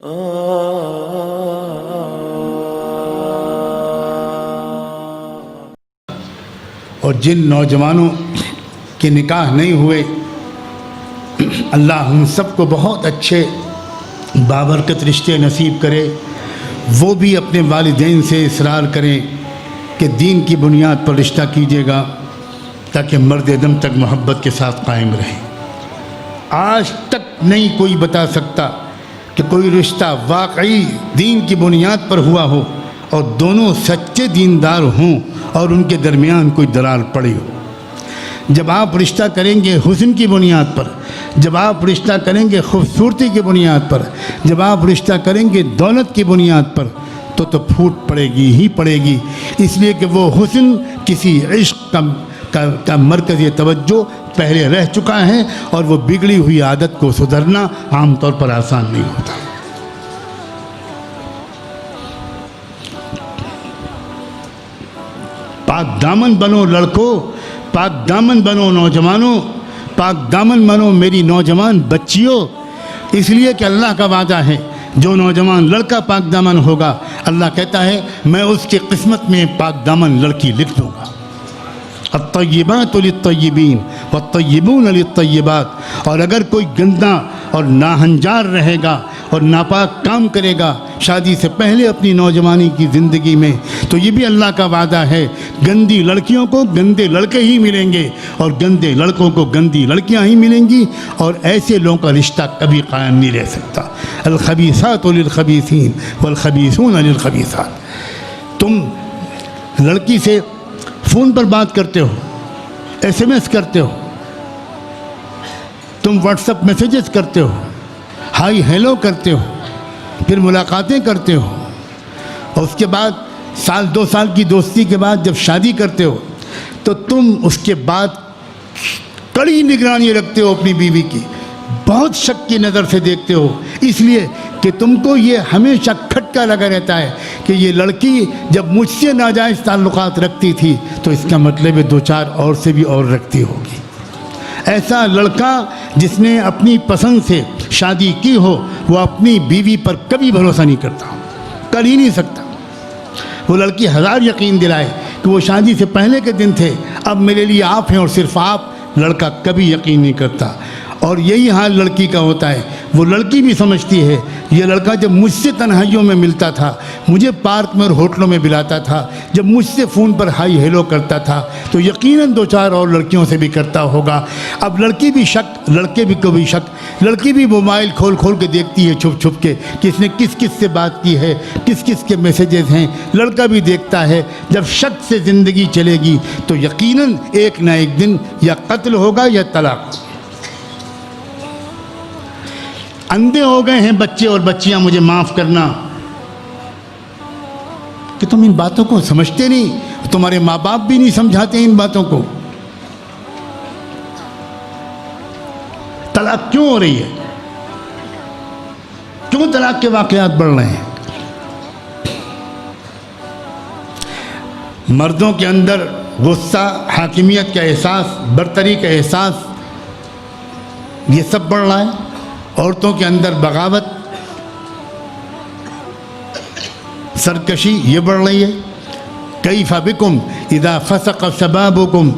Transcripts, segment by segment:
اور جن نوجوانوں کے نکاح نہیں ہوئے، اللہ ہم سب کو بہت اچھے بابرکت رشتے نصیب کرے۔ وہ بھی اپنے والدین سے اصرار کریں کہ دین کی بنیاد پر رشتہ کیجیے گا تاکہ مرد دم تک محبت کے ساتھ قائم رہیں۔ آج تک نہیں کوئی بتا سکتا کہ کوئی رشتہ واقعی دین کی بنیاد پر ہوا ہو اور دونوں سچے دیندار ہوں اور ان کے درمیان کوئی درار پڑی ہو۔ جب آپ رشتہ کریں گے حسن کی بنیاد پر، جب آپ رشتہ کریں گے خوبصورتی کی بنیاد پر، جب آپ رشتہ کریں گے دولت کی بنیاد پر، تو پھوٹ پڑے گی ہی پڑے گی، اس لیے کہ وہ حسن کسی عشق کا مرکزی توجہ پہلے رہ چکا ہے، اور وہ بگڑی ہوئی عادت کو سدھرنا عام طور پر آسان نہیں ہوتا۔ پاک دامن بنو لڑکوں، پاک دامن بنو نوجوانوں، پاک دامن بنو میری نوجوان بچیوں، اس لیے کہ اللہ کا وعدہ ہے جو نوجوان لڑکا پاک دامن ہوگا، اللہ کہتا ہے میں اس کی قسمت میں پاک دامن لڑکی لکھ دوں گا۔ الطیبات للطیبین والطیبون للطیبات۔ اور اگر کوئی گندا اور ناہنجار رہے گا اور ناپاک کام کرے گا شادی سے پہلے اپنی نوجوانی کی زندگی میں، تو یہ بھی اللہ کا وعدہ ہے گندی لڑکیوں کو گندے لڑکے ہی ملیں گے اور گندے لڑکوں کو گندی لڑکیاں ہی ملیں گی، اور ایسے لوگوں کا رشتہ کبھی قائم نہیں رہ سکتا۔ الخبیثات للخبیثین والخبیثون للخبیثات۔ تم لڑکی سے فون پر بات کرتے ہو، ایس ایم ایس کرتے ہو، تم واٹس ایپ میسیجز کرتے ہو، ہائی ہیلو کرتے ہو، پھر ملاقاتیں کرتے ہو، اور اس کے بعد سال دو سال کی دوستی کے بعد جب شادی کرتے ہو تو تم اس کے بعد کڑی نگرانی رکھتے ہو اپنی بیوی کی، بہت شک کی نظر سے دیکھتے ہو، اس لیے کہ تم کو یہ ہمیشہ کھٹکا لگا رہتا ہے کہ یہ لڑکی جب مجھ سے ناجائز تعلقات رکھتی تھی تو اس کا مطلب ہے دو چار اور سے بھی اور رکھتی ہوگی۔ ایسا لڑکا جس نے اپنی پسند سے شادی کی ہو وہ اپنی بیوی پر کبھی بھروسہ نہیں کرتا، کر ہی نہیں سکتا۔ وہ لڑکی ہزار یقین دلائے کہ وہ شادی سے پہلے کے دن تھے، اب میرے لیے آپ ہیں اور صرف آپ، لڑکا کبھی یقین نہیں کرتا۔ اور یہی حال لڑکی کا ہوتا ہے، وہ لڑکی بھی سمجھتی ہے یہ لڑکا جب مجھ سے تنہائیوں میں ملتا تھا، مجھے پارک میں اور ہوٹلوں میں بلاتا تھا، جب مجھ سے فون پر ہائی ہیلو کرتا تھا تو یقیناً دو چار اور لڑکیوں سے بھی کرتا ہوگا۔ اب لڑکی بھی شک، لڑکے بھی کو بھی شک، لڑکی بھی موبائل کھول کھول کے دیکھتی ہے چھپ چھپ کے کس نے کس کس سے بات کی ہے، کس کس کے میسیجز ہیں، لڑکا بھی دیکھتا ہے۔ جب شک سے زندگی چلے گی تو یقیناً ایک نہ ایک دن یا قتل ہوگا یا طلاق۔ اندھے ہو گئے ہیں بچے اور بچیاں، مجھے معاف کرنا کہ تم ان باتوں کو سمجھتے نہیں، تمہارے ماں باپ بھی نہیں سمجھاتے ان باتوں کو۔ طلاق کیوں ہو رہی ہے؟ کیوں طلاق کے واقعات بڑھ رہے ہیں؟ مردوں کے اندر غصہ، حاکمیت کا احساس، برتری کا احساس، یہ سب بڑھ رہا ہے۔ عورتوں کے اندر بغاوت، سرکشی یہ بڑھ رہی ہے۔ کیف بکم اذا فسق شبابکم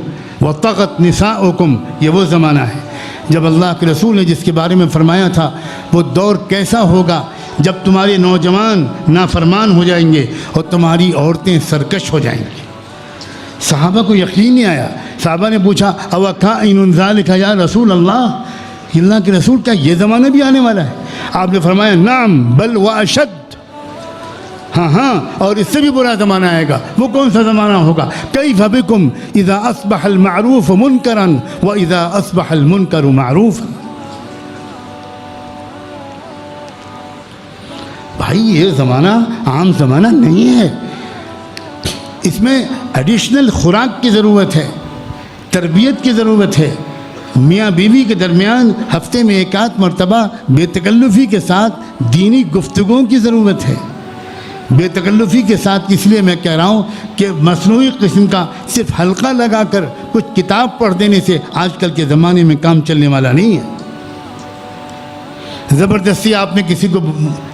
وطغت نساؤکم، یہ وہ زمانہ ہے جب اللہ کے رسول نے جس کے بارے میں فرمایا تھا وہ دور کیسا ہوگا جب تمہارے نوجوان نافرمان ہو جائیں گے اور تمہاری عورتیں سرکش ہو جائیں گی۔ صحابہ کو یقین نہیں آیا، صحابہ نے پوچھا اوکائن ذالک یا رسول اللہ، اللہ کے رسول کیا یہ زمانہ بھی آنے والا ہے؟ آپ نے فرمایا نعم بل واشد، ہاں اور اس سے بھی برا زمانہ آئے گا۔ وہ کون سا زمانہ ہوگا؟ کیف بکم اذا اصبح المعروف منکرا واذا اصبح المنکر معروفا۔ بھائی یہ زمانہ عام زمانہ نہیں ہے، اس میں ایڈیشنل خوراک کی ضرورت ہے، تربیت کی ضرورت ہے۔ میاں بیوی کے درمیان ہفتے میں ایک آدھ مرتبہ بے تکلفی کے ساتھ دینی گفتگوؤں کی ضرورت ہے۔ بے تکلفی کے ساتھ اس لیے میں کہہ رہا ہوں کہ مصنوعی قسم کا صرف حلقہ لگا کر کچھ کتاب پڑھ دینے سے آج کل کے زمانے میں کام چلنے والا نہیں ہے۔ زبردستی آپ نے کسی کو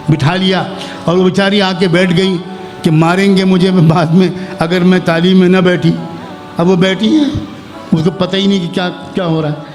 بٹھا لیا اور وہ بیچاری آ کے بیٹھ گئی کہ ماریں گے مجھے بعد میں اگر میں تعلیم میں نہ بیٹھی. اب وہ بیٹھی ہے، اس کو پتہ ہی نہیں کہ کیا ہو رہا ہے.